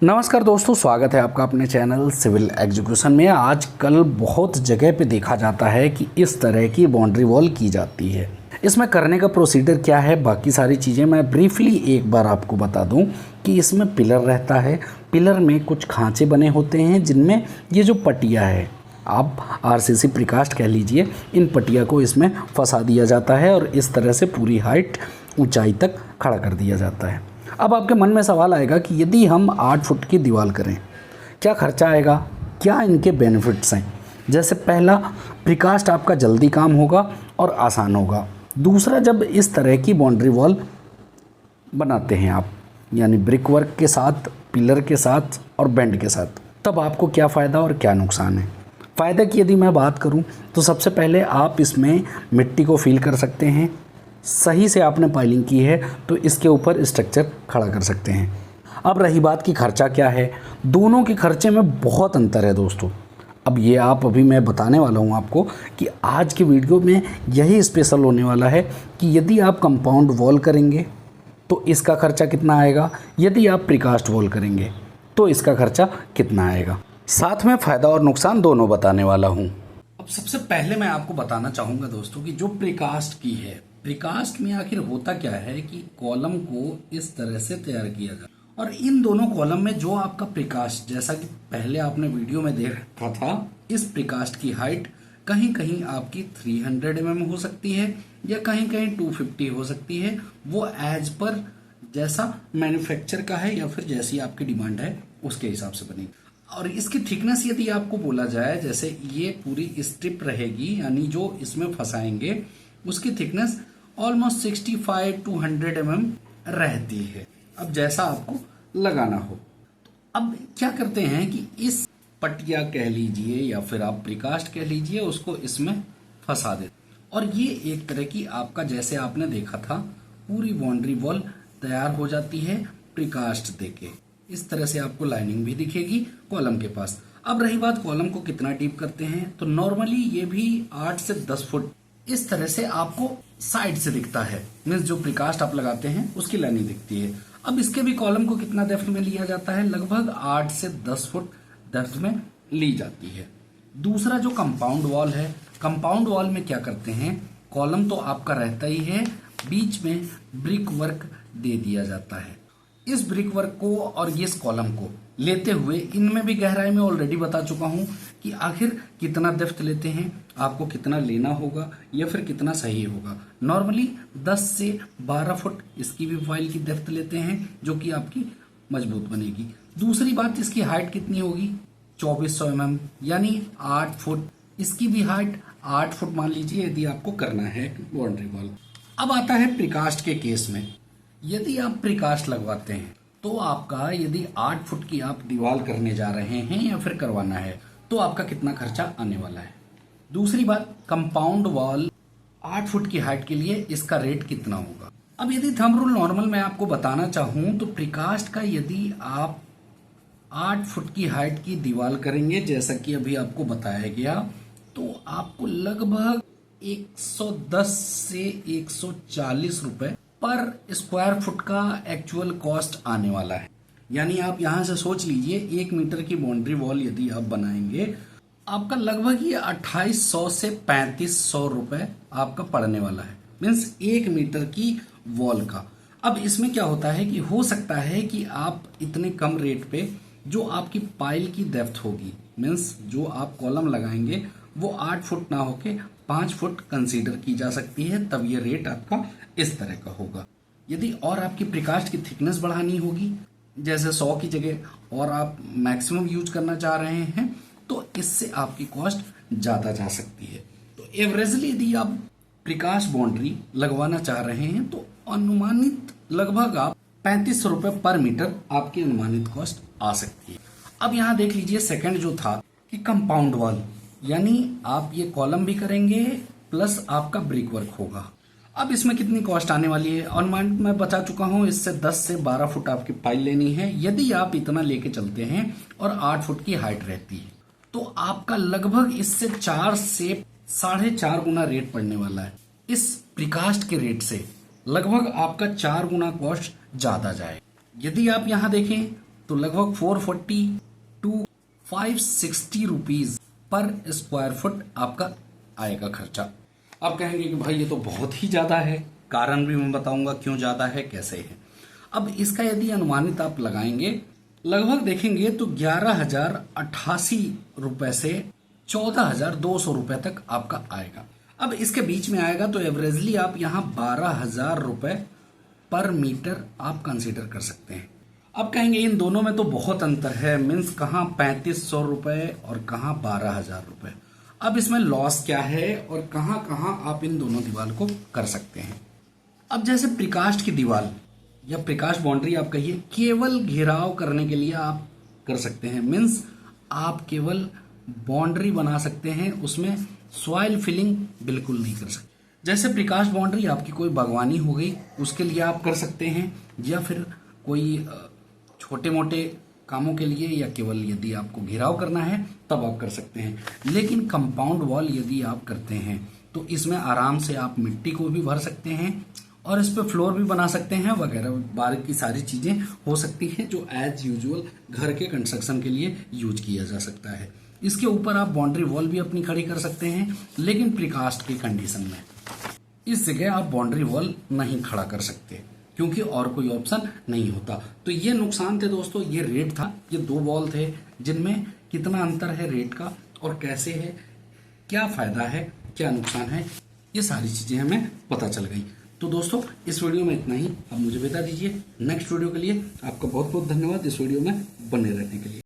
नमस्कार दोस्तों, स्वागत है आपका अपने चैनल सिविल एग्जीक्यूशन में। आजकल बहुत जगह पे देखा जाता है कि इस तरह की बाउंड्री वॉल की जाती है। इसमें करने का प्रोसीजर क्या है, बाकी सारी चीज़ें मैं ब्रीफली एक बार आपको बता दूं कि इसमें पिलर रहता है। पिलर में कुछ खांचे बने होते हैं जिनमें ये जो पटिया है, आप आरसीसी प्रीकास्ट कह लीजिए, इन पटिया को इसमें फंसा दिया जाता है और इस तरह से पूरी हाइट ऊंचाई तक खड़ा कर दिया जाता है। अब आपके मन में सवाल आएगा कि यदि हम 8 फुट की दीवार करें, क्या खर्चा आएगा, क्या इनके बेनिफिट्स हैं। जैसे पहला, प्रीकास्ट आपका जल्दी काम होगा और आसान होगा। दूसरा, जब इस तरह की बाउंड्री वॉल बनाते हैं आप, यानी ब्रिक वर्क के साथ, पिलर के साथ और बेंड के साथ, तब आपको क्या फ़ायदा और क्या नुकसान है। फ़ायदे की यदि मैं बात करूं तो सबसे पहले आप इसमें मिट्टी को फील कर सकते हैं। सही से आपने पाइलिंग की है तो इसके ऊपर स्ट्रक्चर खड़ा कर सकते हैं। अब रही बात कि खर्चा क्या है, दोनों के खर्चे में बहुत अंतर है दोस्तों। अब ये अभी मैं बताने वाला हूँ आपको कि आज के वीडियो में यही स्पेशल होने वाला है कि यदि आप कंपाउंड वॉल करेंगे तो इसका खर्चा कितना आएगा, यदि आप प्रीकास्ट वॉल करेंगे तो इसका खर्चा कितना आएगा। साथ में फ़ायदा और नुकसान दोनों बताने वाला हूँ। अब सबसे पहले मैं आपको बताना चाहूँगा दोस्तों कि जो प्रीकास्ट की है, प्रीकास्ट में आखिर होता क्या है कि कॉलम को इस तरह से तैयार किया जाए और इन दोनों कॉलम में जो आपका प्रीकास्ट, जैसा कि पहले आपने वीडियो में देखा था, इस प्रीकास्ट की हाइट कहीं कहीं आपकी 300 mm हो सकती है या कहीं कहीं 250 हो सकती है। वो एज पर जैसा मैन्युफैक्चर का है या फिर जैसी आपकी डिमांड है उसके हिसाब से बनेगी। और इसकी थिकनेस यदि आपको बोला जाए, जैसे ये पूरी स्ट्रिप रहेगी, यानी जो इसमें फंसाएंगे उसकी थिकनेस ऑलमोस्ट 65 to 100 mm रहती है। अब जैसा आपको लगाना हो, तो अब क्या करते हैं कि इस पटिया कह लीजिए या फिर आप प्रीकास्ट कह लीजिए, उसको इसमें फंसा देते और ये एक तरह की आपका, जैसे आपने देखा था, पूरी बाउंड्री वॉल तैयार हो जाती है प्रीकास्ट देके। इस तरह से आपको लाइनिंग भी दिखेगी कॉलम के पास। अब रही बात कॉलम को कितना डीप करते हैं, तो नॉर्मली ये भी 8 से 10 फुट इस तरह से आपको साइड से दिखता है। मीन्स जो प्रीकास्ट आप लगाते हैं उसकी लाइनिंग दिखती है। अब इसके भी कॉलम को कितना डेप्थ में लिया जाता है, लगभग 8 से 10 फुट डेप्थ में ली जाती है। दूसरा जो कंपाउंड वॉल है, कंपाउंड वॉल में क्या करते हैं, कॉलम तो आपका रहता ही है, बीच में ब्रिक वर्क दे दिया जाता है। इस ब्रिक वर्क को और इस कॉलम को लेते हुए, इनमें भी गहराई में ऑलरेडी बता चुका हूं कि आखिर कितना डेप्थ लेते हैं, आपको कितना लेना होगा या फिर कितना सही होगा। नॉर्मली 10 से 12 फुट इसकी भी फाइल की डेप्थ लेते हैं जो कि आपकी मजबूत बनेगी। दूसरी बात, इसकी हाइट कितनी होगी, 2400 mm, यानी 8 फुट। इसकी भी हाइट 8 फुट मान लीजिए यदि आपको करना है बाउंड्री वॉल। अब आता है प्रीकास्ट के केस में। यदि आप प्रीकास्ट लगवाते हैं तो आपका, यदि 8 फुट की आप दीवार करने जा रहे हैं या फिर करवाना है, तो आपका कितना खर्चा आने वाला है। दूसरी बात, कंपाउंड वॉल 8 फुट की हाइट के लिए इसका रेट कितना होगा। अब यदि थंब रूल नॉर्मल मैं आपको बताना चाहूं तो प्रीकास्ट का यदि आप 8 फुट की हाइट की दीवार करेंगे, जैसा कि अभी आपको बताया गया, तो आपको लगभग 110 से 140 रुपए पर स्क्वायर फुट का एक्चुअल कॉस्ट आने वाला है। यानी आप यहां से सोच लीजिए, 1 मीटर की बाउंड्री वॉल यदि आप बनाएंगे, आपका लगभग ये 2800 से 3500 रुपए आपका पड़ने वाला है। मीन्स 1 मीटर की वॉल का। अब इसमें क्या होता है कि हो सकता है कि आप इतने कम रेट पे जो आपकी पाइल की डेप्थ होगी, मीन्स जो आप कॉलम लगाएंगे वो 8 फुट ना होके 5 फुट कंसीडर की जा सकती है, तब ये रेट आपका इस तरह का होगा। यदि और आपकी प्रीकास्ट की थिकनेस बढ़ानी होगी, जैसे 100 की जगह और आप मैक्सिमम यूज करना चाह रहे हैं, तो इससे आपकी कॉस्ट ज्यादा जा सकती है। तो एवरेजली यदि आप प्रीकास्ट बाउंड्री लगवाना चाह रहे हैं तो अनुमानित लगभग आप 3500 रुपए पर मीटर आपकी अनुमानित कॉस्ट आ सकती है। अब यहां देख लीजिए, सेकंड जो था कि कंपाउंड वॉल, यानी आप ये कॉलम भी करेंगे प्लस आपका ब्रिक वर्क होगा। अब इसमें कितनी कॉस्ट आने वाली है, अनुमानित मैं बता चुका हूं, इससे 10 से 12 फुट आपकी पाइल लेनी है। यदि आप इतना लेके चलते हैं और 8 फुट की हाइट रहती है, तो आपका लगभग इससे 4 से 4.5 गुना रेट पड़ने वाला है। इस प्रीकास्ट के रेट से, 4 गुना कॉस्ट ज्यादा जाए। यदि आप यहाँ देखें तो लगभग 440 टू 560 रुपीज पर स्क्वायर फुट आपका आएगा खर्चा। आप कहेंगे कि भाई ये तो बहुत ही ज्यादा है, कारण भी मैं बताऊंगा क्यों ज्यादा है, कैसे है। अब इसका यदि अनुमानित आप लगाएंगे, लगभग देखेंगे तो 11,088 रुपए से 14,200 रुपए तक आपका आएगा। अब इसके बीच में आएगा तो एवरेजली आप यहाँ 12,000 रुपए पर मीटर आप कंसीडर कर सकते हैं। अब कहेंगे इन दोनों में तो बहुत अंतर है, मीन्स कहाँ 3500 रुपए और कहाँ 12,000 रुपए। अब इसमें लॉस क्या है और कहाँ कहाँ आप इन दोनों दीवार को कर सकते हैं। अब जैसे प्रीकास्ट की दीवार या प्रीकास्ट बाउंड्री आप कहिए, केवल घेराव करने के लिए आप कर सकते हैं, मीन्स आप केवल बाउंड्री बना सकते हैं, उसमें सॉइल फिलिंग बिल्कुल नहीं कर सकते। जैसे प्रीकास्ट बाउंड्री आपकी कोई बागवानी हो गई, उसके लिए आप कर सकते हैं, या फिर कोई छोटे मोटे कामों के लिए, या केवल यदि आपको घेराव करना है तब आप कर सकते हैं। लेकिन कंपाउंड वॉल यदि आप करते हैं तो इसमें आराम से आप मिट्टी को भी भर सकते हैं और इस पे फ्लोर भी बना सकते हैं वगैरह, बाहर की सारी चीजें हो सकती हैं जो एज यूजुअल घर के कंस्ट्रक्शन के लिए यूज किया जा सकता है। इसके ऊपर आप बाउंड्री वॉल भी अपनी खड़ी कर सकते हैं, लेकिन प्रीकास्ट की कंडीशन में इस जगह आप बाउंड्री वॉल नहीं खड़ा कर सकते क्योंकि और कोई ऑप्शन नहीं होता। तो ये नुकसान थे दोस्तों, ये रेट था, ये दो वॉल थे जिनमें कितना अंतर है रेट का और कैसे है, क्या फायदा है, क्या नुकसान है, ये सारी चीजें हमें पता चल गई। तो दोस्तों इस वीडियो में इतना ही, अब मुझे बता दीजिए। नेक्स्ट वीडियो के लिए आपका बहुत बहुत धन्यवाद इस वीडियो में बने रहने के लिए।